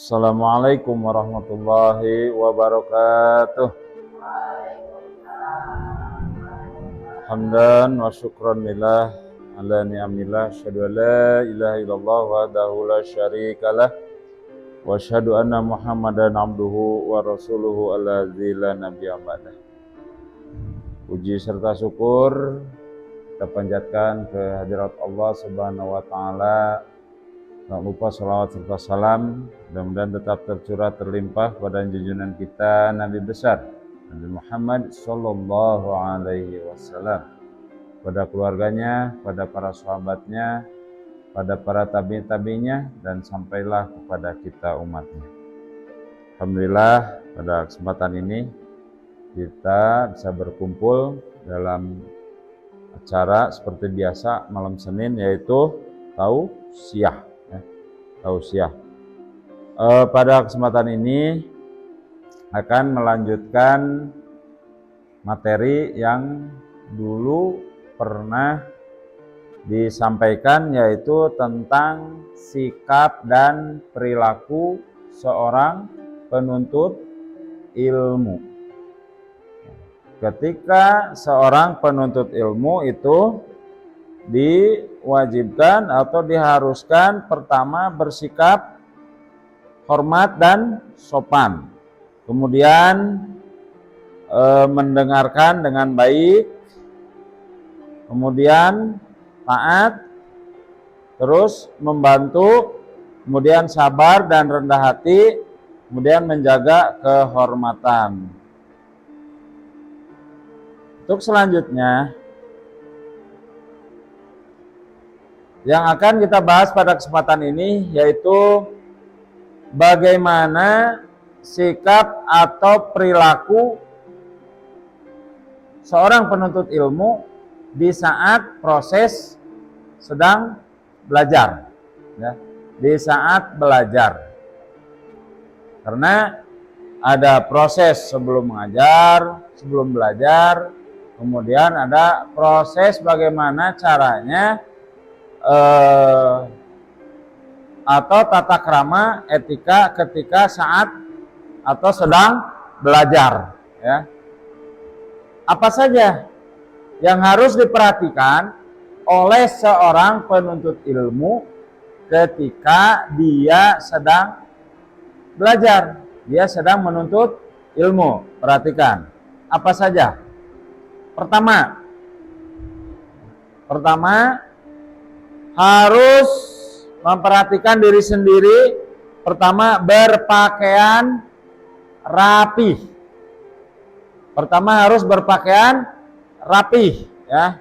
Assalamualaikum warahmatullahi wabarakatuh. Hamdan wa syukran lillah ala ni'amillah, asyhadu an la ilaha illallah wahdahu la syarikalah wa asyhadu anna Muhammadan abduhu wa rasuluhu allazi la nabiyya ba'dah. Puji serta syukur kita panjatkan ke hadirat Allah Subhanahu wa taala. Tak lupa salawat serta salam mudah-mudahan tetap tercurah terlimpah pada junjungan kita Nabi besar Nabi Muhammad sallallahu alaihi wasallam, pada keluarganya, pada para sahabatnya, pada para tabi'in-tabi'innya, dan sampailah kepada kita umatnya. Alhamdulillah pada kesempatan ini kita bisa berkumpul dalam acara seperti biasa malam Senin, yaitu tausiah. Pada kesempatan ini akan melanjutkan materi yang dulu pernah disampaikan, yaitu tentang sikap dan perilaku seorang penuntut ilmu. Ketika seorang penuntut ilmu itu diwajibkan atau diharuskan pertama bersikap hormat dan sopan, kemudian mendengarkan dengan baik, kemudian taat, terus membantu, kemudian sabar dan rendah hati, kemudian menjaga kehormatan. Untuk selanjutnya yang akan kita bahas pada kesempatan ini, yaitu bagaimana sikap atau perilaku seorang penuntut ilmu di saat proses sedang belajar, ya, di saat belajar. Karena ada proses sebelum mengajar, sebelum belajar, kemudian ada proses bagaimana caranya atau tata krama etika ketika saat atau sedang belajar, ya. Apa saja yang harus diperhatikan oleh seorang penuntut ilmu ketika dia sedang belajar, dia sedang menuntut ilmu? Perhatikan apa saja. Pertama harus memperhatikan diri sendiri. Pertama, berpakaian rapi. Pertama harus berpakaian rapi, ya.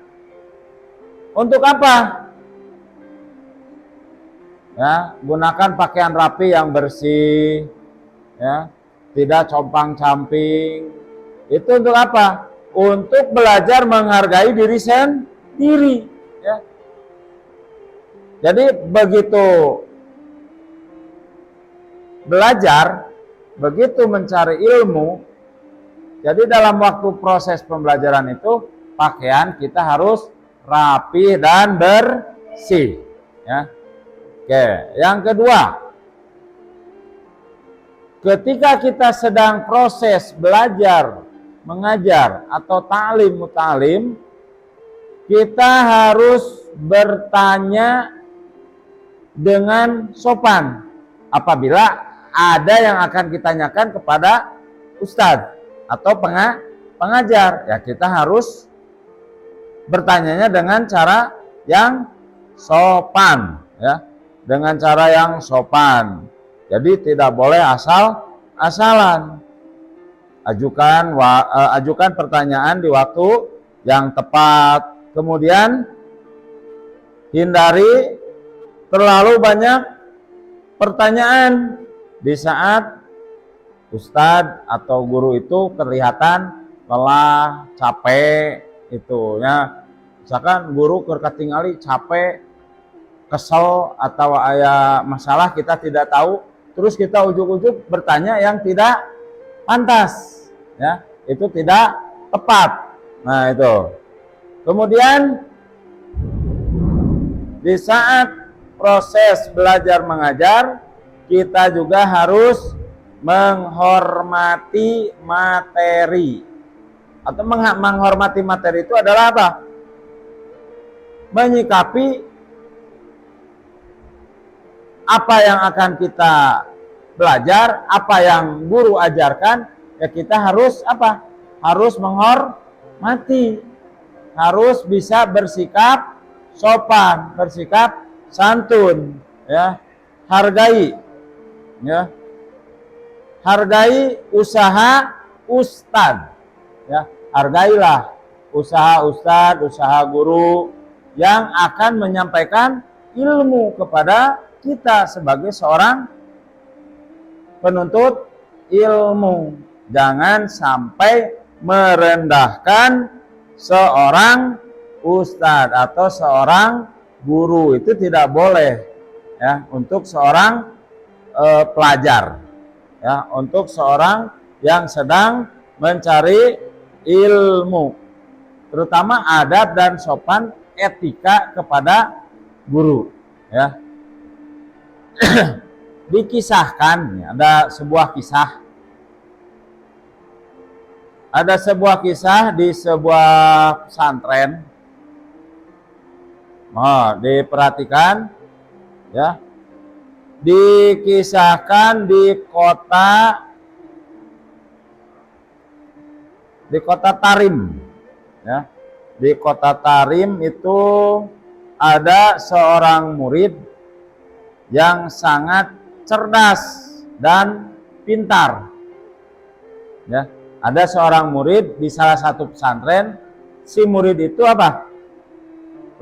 Untuk apa? Ya, gunakan pakaian rapi yang bersih, ya, tidak compang-camping. Itu untuk apa? Untuk belajar menghargai diri sendiri, ya. Jadi begitu belajar, begitu mencari ilmu, jadi dalam waktu proses pembelajaran itu pakaian kita harus rapi dan bersih, ya. Oke, yang kedua, ketika kita sedang proses belajar, mengajar atau ta'lim muta'lim, kita harus bertanya dengan sopan apabila ada yang akan ditanyakan kepada ustadz atau pengajar, ya kita harus bertanyanya dengan cara yang sopan, ya, dengan cara yang sopan. Jadi tidak boleh asal-asalan. Ajukan pertanyaan di waktu yang tepat. Kemudian hindari terlalu banyak pertanyaan di saat ustadz atau guru itu kelihatan lelah, capek, itu ya. Misalkan guru ketinggali capek, kesel, atau ada masalah kita tidak tahu, terus kita ujuk-ujuk bertanya yang tidak pantas, ya, itu tidak tepat. Nah, itu. Kemudian di saat proses belajar mengajar, kita juga harus menghormati materi. Atau menghormati materi itu adalah apa? Menyikapi apa yang akan kita belajar, apa yang guru ajarkan, ya kita harus apa? Harus menghormati, harus bisa bersikap sopan, bersikap santun, ya, hargai, ya, hargai usaha ustadz, ya, hargailah usaha ustadz, usaha guru yang akan menyampaikan ilmu kepada kita sebagai seorang penuntut ilmu. Jangan sampai merendahkan seorang ustadz atau seorang guru, itu tidak boleh, ya, untuk seorang pelajar, ya, untuk seorang yang sedang mencari ilmu, terutama adab dan sopan etika kepada guru, ya. Dikisahkan, ada sebuah kisah di sebuah pesantren. Diperhatikan, ya, dikisahkan di kota Tarim, ya. Di kota Tarim itu ada seorang murid yang sangat cerdas dan pintar, ya. Ada seorang murid di salah satu pesantren. Si murid itu apa?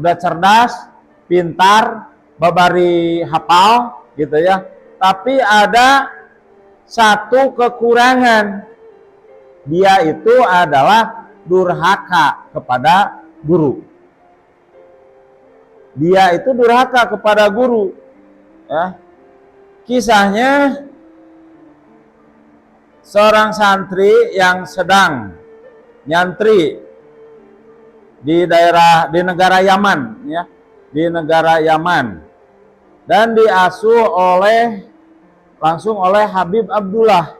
Udah cerdas, pintar, babari hafal, gitu ya. Tapi ada satu kekurangan. Dia itu adalah durhaka kepada guru. Dia itu durhaka kepada guru, ya. Kisahnya, seorang santri yang sedang nyantri di negara Yaman, ya, di negara Yaman, dan diasuh langsung oleh Habib Abdullah.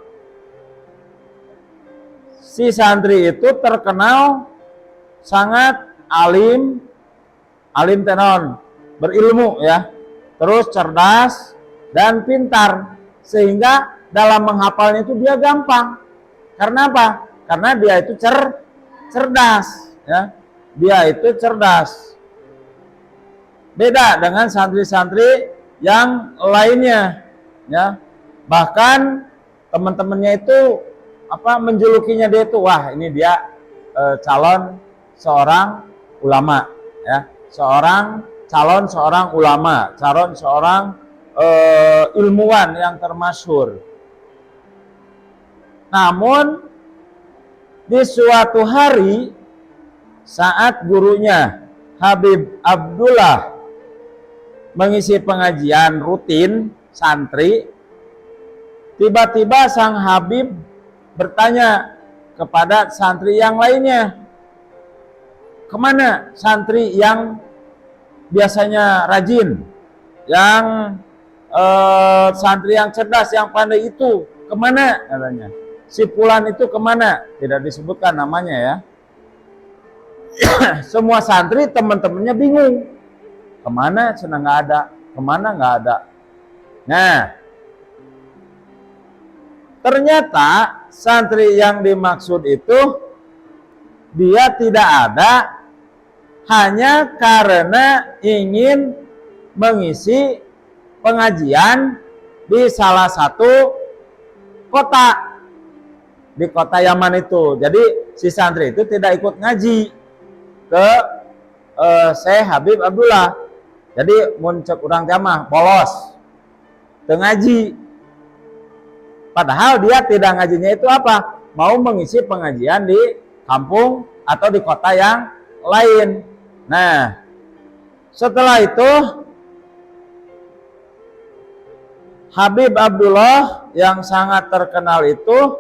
Si santri itu terkenal sangat alim tenon, berilmu, ya, terus cerdas dan pintar, sehingga dalam menghafalnya itu dia gampang. Karena apa? Karena dia itu cerdas, ya. Dia itu cerdas. Beda dengan santri-santri yang lainnya, ya. Bahkan teman-temannya itu menjulukinya dia itu, wah, ini dia calon seorang ulama, ya. Calon seorang ulama, calon seorang ilmuwan yang termasyhur. Namun di suatu hari saat gurunya Habib Abdullah mengisi pengajian rutin santri, tiba-tiba sang Habib bertanya kepada santri yang lainnya, kemana santri yang biasanya rajin, yang santri yang cerdas, yang pandai itu, kemana? Katanya, si Fulan itu kemana? Tidak disebutkan namanya, ya. Semua santri teman-temannya bingung, kemana? Senang nggak ada, kemana nggak ada. Nah, ternyata santri yang dimaksud itu dia tidak ada hanya karena ingin mengisi pengajian di salah satu kota, di kota Yaman itu. Jadi si santri itu tidak ikut ngaji ke Syekh Habib Abdullah. Jadi muncul urang jamah bolos teu ngaji. Padahal dia tidak ngajinya itu apa? Mau mengisi pengajian di kampung atau di kota yang lain. Nah, setelah itu Habib Abdullah yang sangat terkenal itu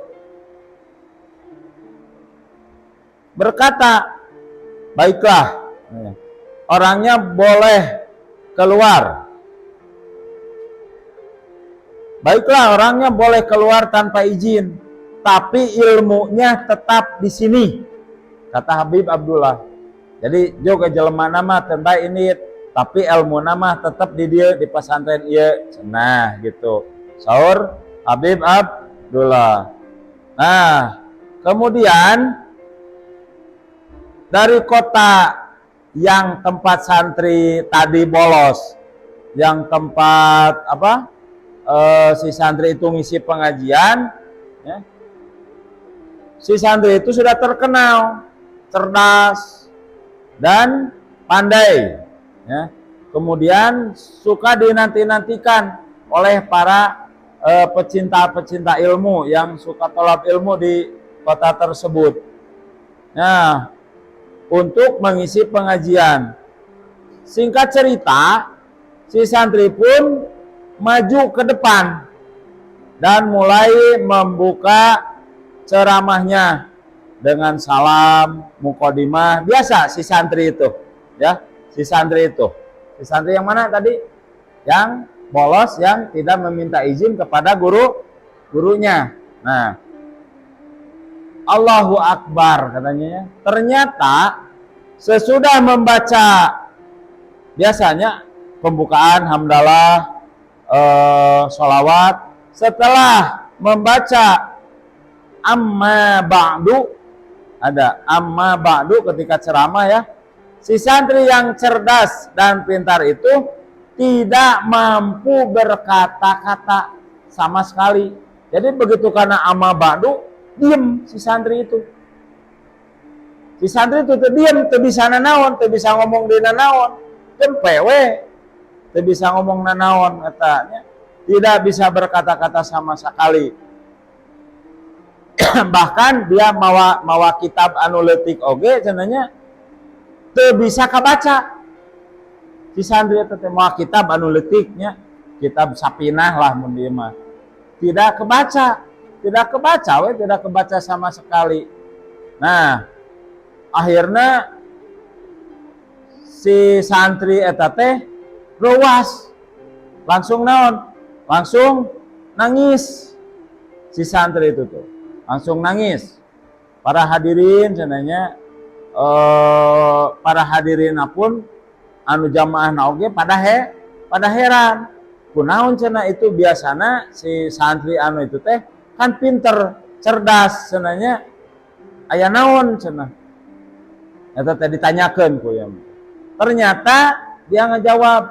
berkata, baiklah, orangnya boleh keluar. Baiklah, orangnya boleh keluar tanpa izin, tapi ilmunya tetap di sini, kata Habib Abdullah. Jadi juga jelema nama tentang ini, tapi ilmu nama tetap di dia di pesantren iya. Nah, gitu. Saur Habib Abdullah. Nah, kemudian dari kota yang tempat santri tadi bolos, yang tempat apa? Si santri itu ngisi pengajian, ya. Si santri itu sudah terkenal, cerdas dan pandai, ya. Kemudian suka dinanti-nantikan oleh para pecinta-pecinta ilmu yang suka tolab ilmu di kota tersebut. Nah, untuk mengisi pengajian. Singkat cerita, si santri pun maju ke depan dan mulai membuka ceramahnya dengan salam muqaddimah biasa si santri itu, ya. Si santri yang mana tadi? Yang bolos, yang tidak meminta izin kepada gurunya. Nah, Allahu Akbar katanya. Ternyata sesudah membaca biasanya pembukaan hamdalah, sholawat, setelah membaca amma ba'du, ada amma ba'du ketika ceramah, ya, si santri yang cerdas dan pintar itu tidak mampu berkata-kata sama sekali. Jadi begitu karena amma ba'du, diem si santri itu. Si santri itu diem, teu bisa nanaon, teu bisa ngomong di nanaon, tempewe. Bisa ngomong nanaon katanya, tidak bisa berkata-kata sama sekali. Bahkan dia mawa kitab anu leutik oge cenanya teu bisa kabaca. Si santri teh mawa kitab anu leutiknya, kitab Sapinah lah mun dieu mah. Tidak kebaca tidak kebaca sama sekali. Nah, akhirnya si santri eta teh ruas, langsung naon? Langsung nangis. Si santri itu tuh langsung nangis. Para hadirin cenanya, para hadirin pun anu jamaah naoge pada heran. Kunaon cenah itu biasana si santri anu itu teh kan pinter, cerdas cenanya. Aya naon cenah? Eta teh ditanyakeun ku ieu. Ternyata dia ngejawab,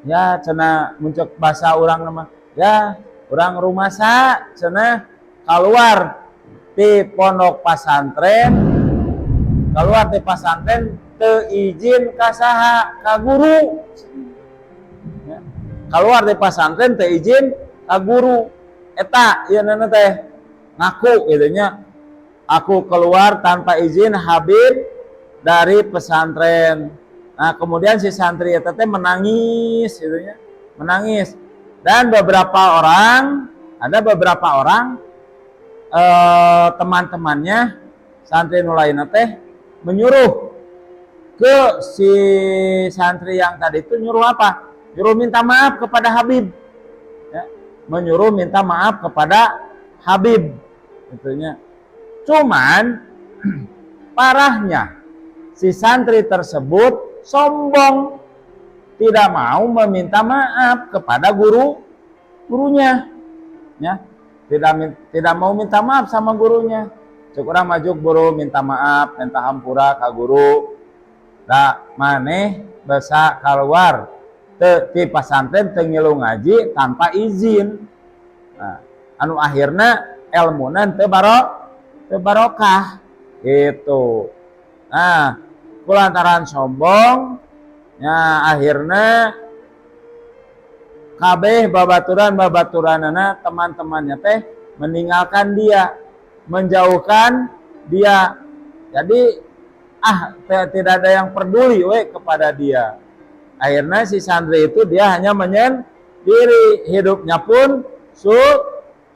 ya cenah muncul bahasa orang nama, ya orang rumasa cenah keluar di pondok pesantren, keluar di pesantren teu izin ka saha, ka guru, ya. Keluar di pesantren teu izin ka guru. Eta ieu nana teh ngaku gitu nya, aku keluar tanpa izin Habib dari pesantren. Nah, kemudian si santri eta teh menangis gitu ya. Menangis. Dan ada beberapa orang teman-temannya santri nulaina teh menyuruh ke si santri yang tadi itu, nyuruh apa? Nyuruh minta maaf kepada Habib. Ya, menyuruh minta maaf kepada Habib itunya. Cuman parahnya si santri tersebut sombong, tidak mau meminta maaf kepada gurunya, ya, tidak mau minta maaf sama gurunya. Cukup maju guru minta maaf, minta hampura ke guru. Da maneh basa keluar di pesantren teu ngilu ngaji tanpa izin. Nah, anu akhirna elmunan teu barokah gitu. Nah, kulantaran sombong, ya akhirnya kabeh babaturanana teman-temannya teh meninggalkan dia, menjauhkan dia. Jadi tidak ada yang peduli kepada dia. Akhirnya si santri itu dia hanya menyendiri, hidupnya pun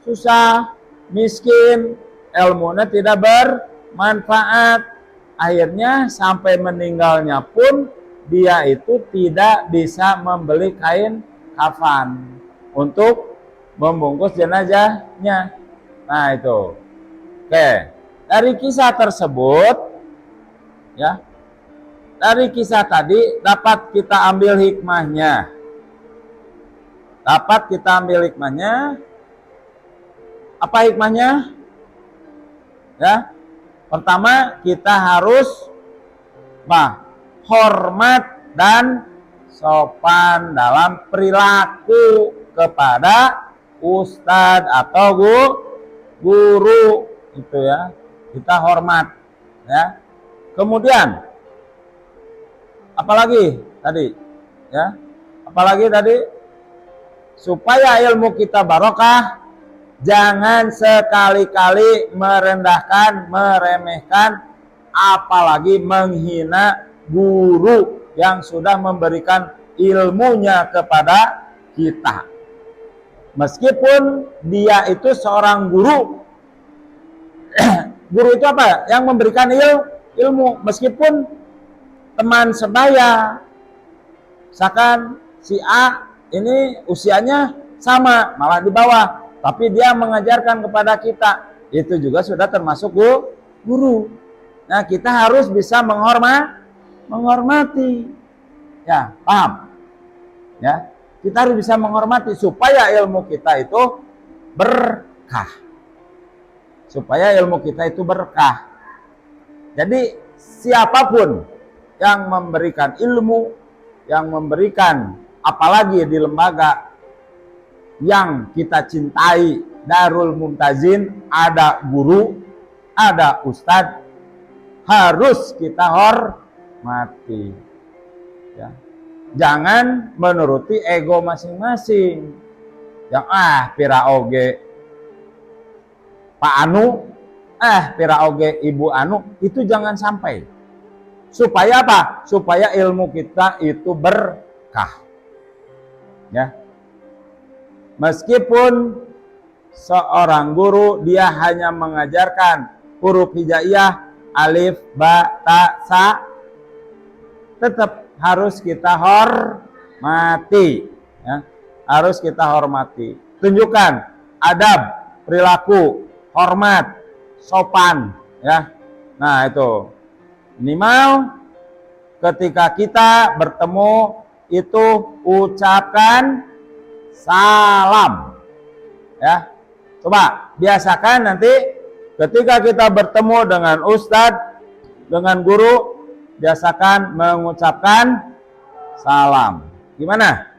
susah, miskin, ilmunya tidak bermanfaat. Akhirnya sampai meninggalnya pun dia itu tidak bisa membeli kain kafan untuk membungkus jenazahnya. Nah itu. Oke. Dari kisah tersebut, ya, dari kisah tadi dapat kita ambil hikmahnya. Dapat kita ambil hikmahnya. Apa hikmahnya? Ya, pertama kita harus hormat dan sopan dalam perilaku kepada ustadz atau guru itu ya, kita hormat ya. Kemudian apalagi tadi ya, apalagi tadi, supaya ilmu kita barokah, jangan sekali-kali merendahkan, meremehkan, apalagi menghina guru yang sudah memberikan ilmunya kepada kita. Meskipun dia itu seorang guru, guru itu apa? Yang memberikan ilmu, meskipun teman sebaya, misalkan si A ini usianya sama, malah di bawah, tapi dia mengajarkan kepada kita, itu juga sudah termasuk guru. Nah, kita harus bisa menghormati. Ya, paham? Ya, kita harus bisa menghormati supaya ilmu kita itu berkah. Supaya ilmu kita itu berkah. Jadi, siapapun yang memberikan ilmu, yang memberikan, apalagi di lembaga yang kita cintai, Darul Mumtazin, ada guru, ada ustadz, harus kita hormati. Ya. Jangan menuruti ego masing-masing. Yang pira oge Pak Anu, pira oge Ibu Anu, itu jangan sampai. Supaya apa? Supaya ilmu kita itu berkah. Ya. Meskipun seorang guru dia hanya mengajarkan huruf hijaiyah, alif, ba, ta, sa, tetap harus kita hormati, ya. Harus kita hormati. Tunjukkan adab, perilaku, hormat, sopan, ya. Nah itu minimal ketika kita bertemu itu ucapkan salam, ya. Coba biasakan nanti ketika kita bertemu dengan ustadz, dengan guru, biasakan mengucapkan salam. Gimana?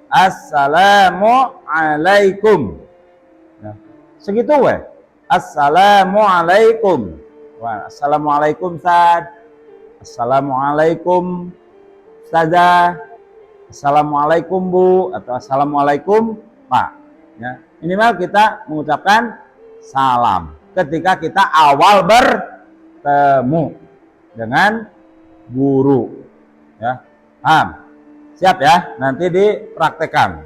Assalamualaikum. Ya. Segitu weh. Assalamualaikum. Wah, assalamualaikum Ustaz. Assalamualaikum Ustazah. Assalamualaikum Bu, atau assalamualaikum Pak. Ya. Minimal kita mengucapkan salam ketika kita awal bertemu dengan guru, ya. Paham? Siap ya, nanti dipraktekkan.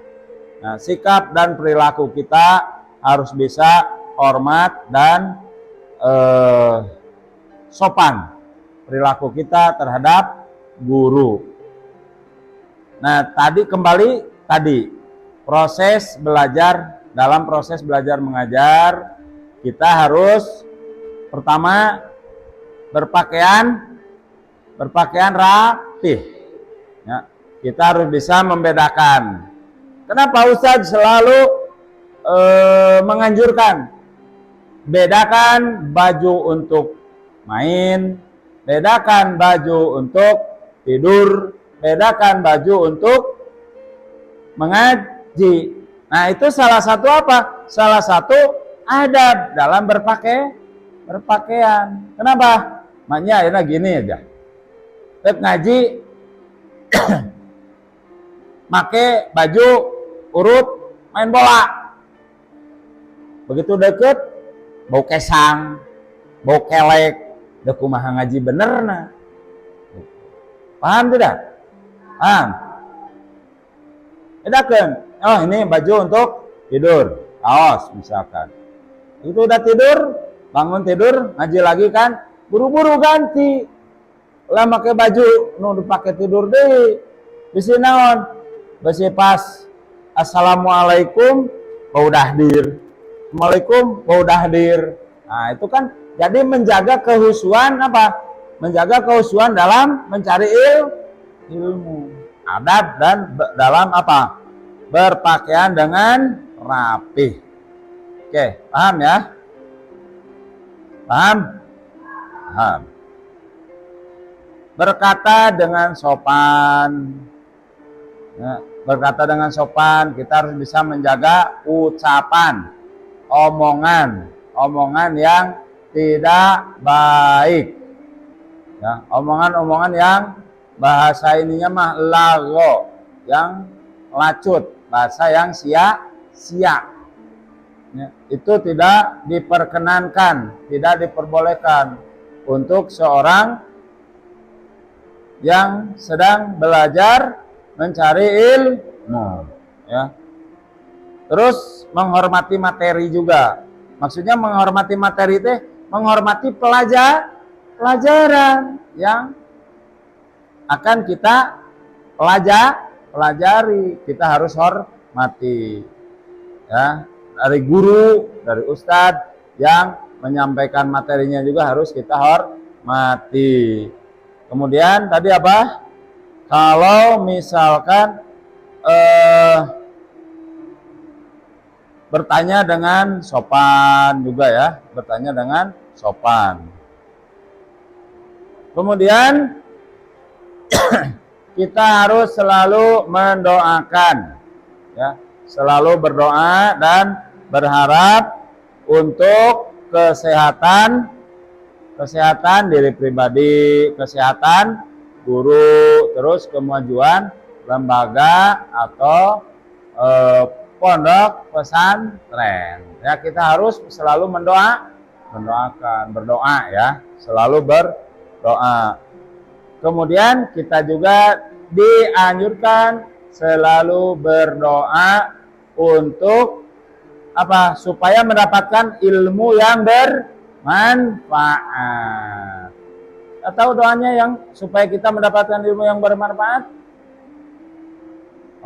Nah, sikap dan perilaku kita harus bisa hormat dan sopan perilaku kita terhadap guru. Nah, kembali proses belajar, dalam proses belajar mengajar kita harus pertama berpakaian rapih. Ya, kita harus bisa membedakan. Kenapa Ustadz selalu menganjurkan bedakan baju untuk main, bedakan baju untuk tidur, bedakan baju untuk mengaji. Nah, itu salah satu apa? Salah satu adab dalam berpakaian. Kenapa? Maknya ya gini aja. Ngaji make baju urut main bola. Begitu deket bau kesang, bau kelek, da kumaha ngaji bener nah. Paham tidak? Paham? Bedakan. Oh, ini baju untuk tidur, kaos misalkan. Itu udah tidur, bangun tidur, ngaji lagi kan, buru-buru ganti. Lah pakai baju nu dipakai tidur deui. Bisi naon? Bisi pas assalamualaikum bau dahdir. Assalamualaikum, bau dahdir. Nah, itu kan jadi menjaga kehusuan apa? Menjaga kehusuan dalam mencari ilmu. Adab dan dalam apa? Berpakaian dengan rapi. Oke, paham ya? Paham? Paham. Berkata dengan sopan. Ya, berkata dengan sopan, kita harus bisa menjaga ucapan, omongan yang tidak baik. Ya, omongan-omongan yang bahasa ininya mah lago, yang lacut, bahasa yang sia-sia. Ya, itu tidak diperkenankan, tidak diperbolehkan untuk seorang yang sedang belajar mencari ilmu, ya. Terus menghormati materi juga. Maksudnya menghormati materi itu menghormati pelajaran yang akan kita pelajari. Kita harus hormati, ya. Dari guru, dari ustadz yang menyampaikan materinya juga harus kita hormati. Kemudian tadi apa? Kalau misalkan bertanya dengan sopan juga ya, bertanya dengan sopan. Kemudian kita harus selalu mendoakan, ya, selalu berdoa dan berharap untuk kesehatan diri pribadi, kesehatan guru, terus kemajuan lembaga atau pondok pesantren. Ya, kita harus selalu berdoa ya, selalu berdoa. Kemudian kita juga dianjurkan selalu berdoa untuk apa? Supaya mendapatkan ilmu yang bermanfaat. Atau doanya yang supaya kita mendapatkan ilmu yang bermanfaat?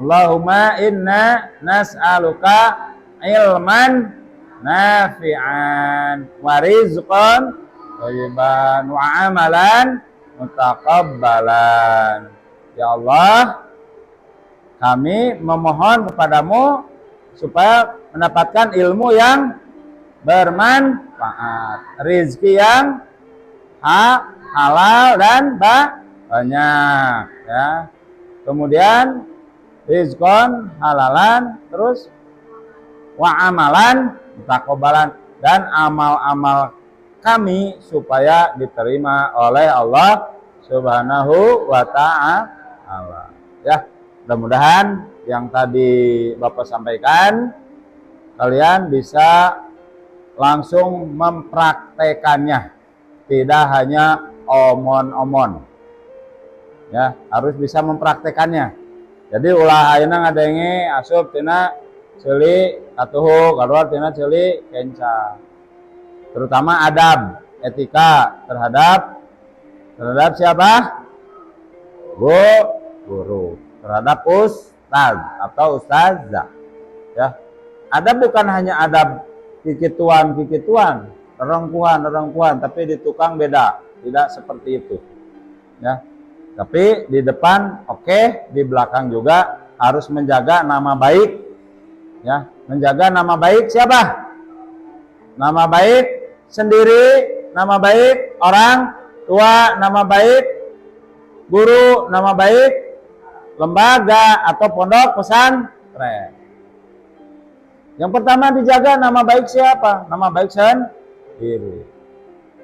Allahumma inna nas'aluka ilman nafi'an wa rizqan thayyiban wa amalan mutaqabbalan. Ya Allah, kami memohon kepadamu supaya mendapatkan ilmu yang bermanfaat, rezeki yang halal dan banyak, ya. Kemudian rizqon halalan, terus wa amalan taqabbalan, dan amal-amal kami supaya diterima oleh Allah Subhanahu wa ta'ala. Ya, mudah-mudahan yang tadi Bapak sampaikan kalian bisa langsung mempraktekannya, tidak hanya omon-omon. Ya, harus bisa mempraktekannya. Jadi ulah ayeuna ngadenge asup tina ceuli atuh kaluar tina ceuli kenca. Terutama adab, etika terhadap siapa? Guru, terhadap ustaz atau ustazah. Ya. Adab bukan hanya adab kikituan, rerengkuhan, tapi di tukang beda, tidak seperti itu. Ya. Tapi di depan oke, di belakang juga harus menjaga nama baik. Ya, menjaga nama baik siapa? Nama baik sendiri, nama baik orang tua, nama baik guru, nama baik lembaga atau pondok pesantren. Yang pertama dijaga nama baik siapa? Nama baik sendiri.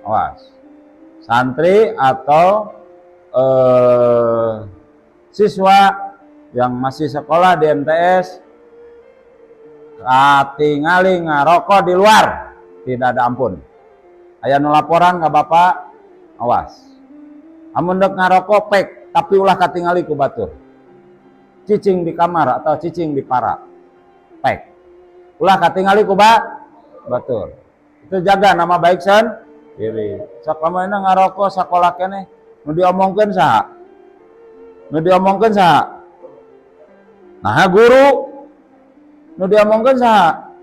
Awas. Santri atau siswa yang masih sekolah di MTS katingali ngarokok di luar, tidak ada ampun. Aya nu laporan ka Bapak, awas. Amun dek ngarokok pek, tapi ulah katingali ku batur. Cicing di kamar atau cicing di para. Pek. Ulah katingali ku batur. Itu jaga nama baik sendiri. Sakamana ngarokok sakola keneh nu diomongkeun saha? Nah, guru nu diomongkeun saha?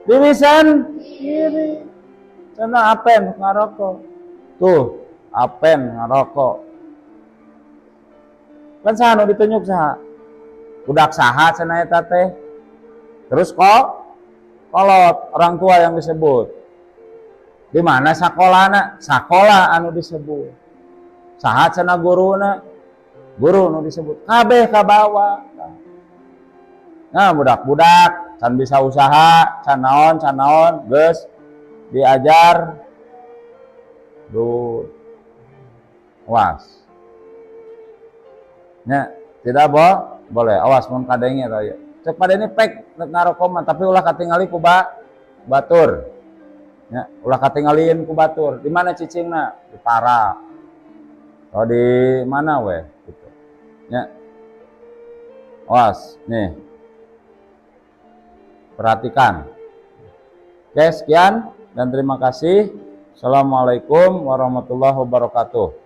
Diwisan kiri. Cenah apen ngarokok. Tuh, apen ngarokok. Kan saha nu ditunjuk saha? Budak saha cenah eta teh. Terus kok kolot orang tua yang disebut. Di mana sakolana? Sakola anu disebut. Saha cenah guruna? Guru nu disebut. Kabeh ka bawah. Nah, budak-budak can bisa usaha, can naon, geus diajar. Duh. Was. Nya, tidak boleh. Awas mun kadenge tah. Cek padene pek ngarokok tapi ulah katingali ku batur. Ya, ulah katinggalin ku batur. Di mana cicingna? Di Para. Oh di mana weh? Gitu. Ya. Awas, nih. Perhatikan. Oke, sekian dan terima kasih. Assalamualaikum warahmatullahi wabarakatuh.